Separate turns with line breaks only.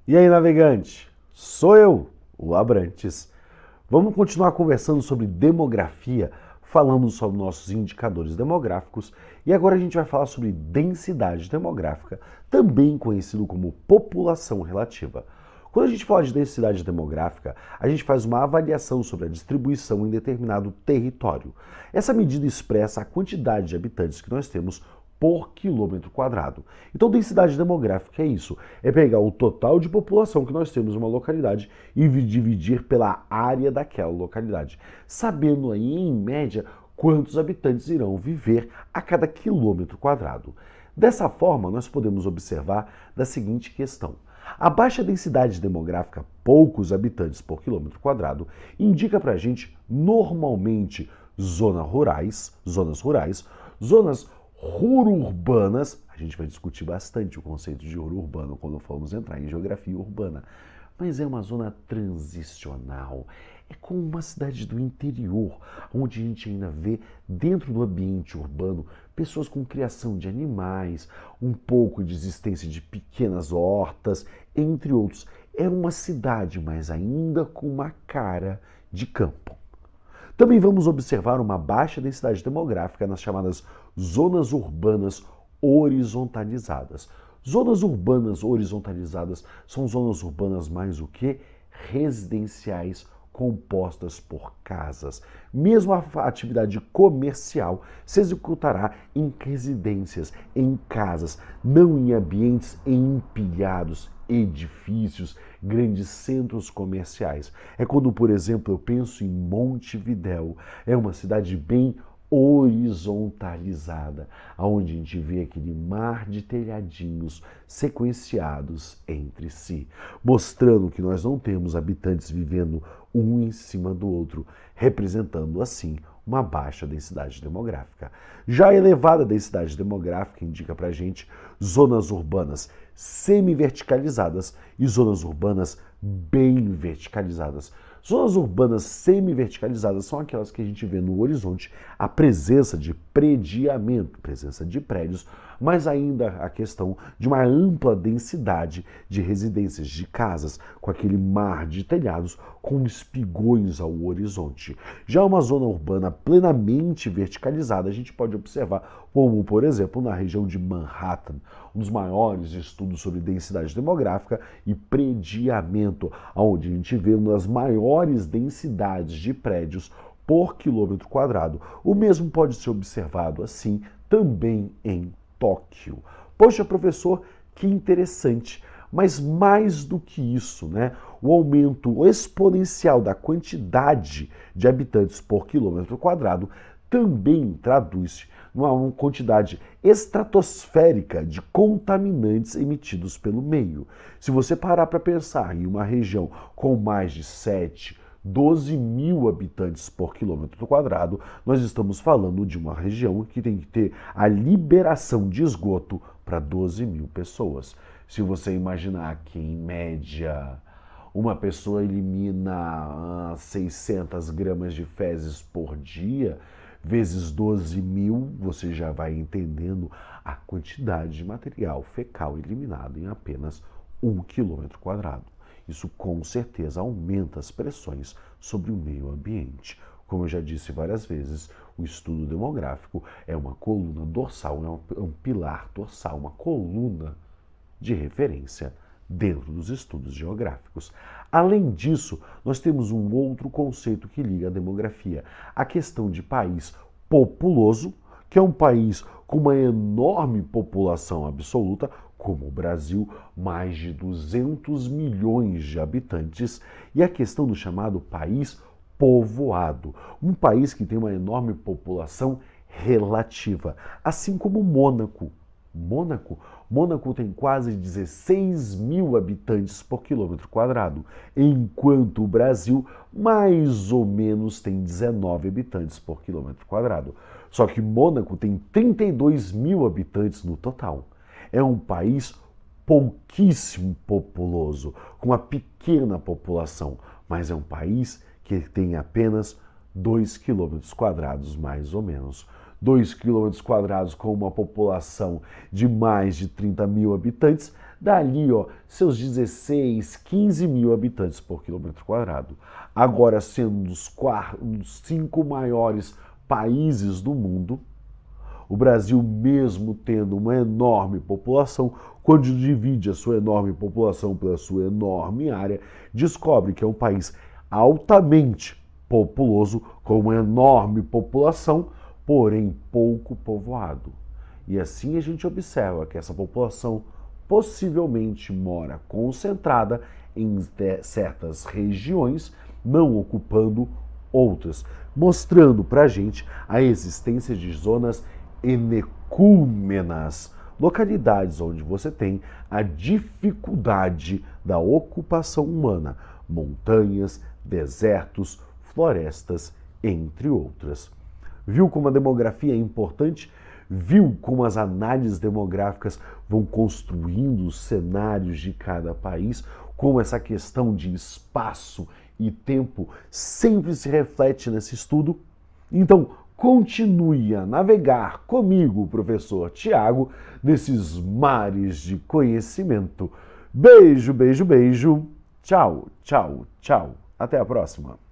E aí, navegante? Sou eu, o Abrantes. Vamos continuar conversando sobre demografia. Falamos sobre nossos indicadores demográficos e agora a gente vai falar sobre densidade demográfica, também conhecido como população relativa. Quando a gente fala de densidade demográfica, a gente faz uma avaliação sobre a distribuição em determinado território. Essa medida expressa a quantidade de habitantes que nós temos por quilômetro quadrado. Então, densidade demográfica é isso, é pegar o total de população que nós temos em uma localidade e dividir pela área daquela localidade, sabendo aí, em média, quantos habitantes irão viver a cada quilômetro quadrado. Dessa forma, nós podemos observar da seguinte questão. A baixa densidade demográfica, poucos habitantes por quilômetro quadrado, indica para a gente, normalmente, zonas rurais, zonas rururbanas. A gente vai discutir bastante o conceito de urbano quando formos entrar em geografia urbana, mas é uma zona transicional. É como uma cidade do interior, onde a gente ainda vê, dentro do ambiente urbano, pessoas com criação de animais, um pouco de existência de pequenas hortas, entre outros. É uma cidade, mas ainda com uma cara de campo. Também vamos observar uma baixa densidade demográfica nas chamadas zonas urbanas horizontalizadas. Zonas urbanas horizontalizadas são zonas urbanas mais o que? Residenciais compostas por casas. Mesmo a atividade comercial se executará em residências, em casas, não em ambientes empilhados, edifícios, grandes centros comerciais. É quando, por exemplo, eu penso em Montevidéu, é uma cidade bem horizontalizada, onde a gente vê aquele mar de telhadinhos sequenciados entre si, mostrando que nós não temos habitantes vivendo um em cima do outro, representando assim uma baixa densidade demográfica. Já a elevada densidade demográfica indica para a gente zonas urbanas semi-verticalizadas e zonas urbanas bem verticalizadas. Zonas urbanas semi-verticalizadas são aquelas que a gente vê no horizonte a presença de prediamento, presença de prédios, mas ainda a questão de uma ampla densidade de residências, de casas, com aquele mar de telhados com espigões ao horizonte. Já uma zona urbana plenamente verticalizada, a gente pode observar, como por exemplo na região de Manhattan, um dos maiores estudos sobre densidade demográfica e prediamento, onde a gente vê uma das maiores densidades de prédios por quilômetro quadrado. O mesmo pode ser observado assim também em Tóquio. Poxa, professor, que interessante. Mas mais do que isso, né? O aumento exponencial da quantidade de habitantes por quilômetro quadrado também traduz numa quantidade estratosférica de contaminantes emitidos pelo meio. Se você parar para pensar em uma região com mais de 7, 12 mil habitantes por quilômetro quadrado, nós estamos falando de uma região que tem que ter a liberação de esgoto para 12 mil pessoas. Se você imaginar que, em média, uma pessoa elimina 600 gramas de fezes por dia, vezes 12 mil, você já vai entendendo a quantidade de material fecal eliminado em apenas 1 quilômetro quadrado. Isso com certeza aumenta as pressões sobre o meio ambiente. Como eu já disse várias vezes, o estudo demográfico é uma coluna dorsal, é um pilar dorsal, uma coluna de referência dentro dos estudos geográficos. Além disso, nós temos um outro conceito que liga a demografia, a questão de país populoso, que é um país com uma enorme população absoluta, como o Brasil, mais de 200 milhões de habitantes, e a questão do chamado país povoado, um país que tem uma enorme população relativa, assim como Mônaco. Mônaco tem quase 16 mil habitantes por quilômetro quadrado, enquanto o Brasil mais ou menos tem 19 habitantes por quilômetro quadrado. Só que Mônaco tem 32 mil habitantes no total. É um país pouquíssimo populoso, com uma pequena população, mas é um país que tem apenas 2 quilômetros quadrados, mais ou menos. 2 quilômetros quadrados com uma população de mais de 30 mil habitantes dali, ó, seus 16, 15 mil habitantes por quilômetro quadrado. Agora, sendo os 5 maiores países do mundo, o Brasil, mesmo tendo uma enorme população, quando divide a sua enorme população pela sua enorme área, descobre que é um país altamente populoso, com uma enorme população, porém pouco povoado. E assim a gente observa que essa população possivelmente mora concentrada em certas regiões, não ocupando outras, mostrando para a gente a existência de zonas enecúmenas, localidades onde você tem a dificuldade da ocupação humana, montanhas, desertos, florestas, entre outras. Viu como a demografia é importante? Viu como as análises demográficas vão construindo os cenários de cada país? Como essa questão de espaço e tempo sempre se reflete nesse estudo? Então, continue a navegar comigo, professor Tiago, nesses mares de conhecimento. Beijo, beijo, beijo. Tchau, tchau, tchau. Até a próxima.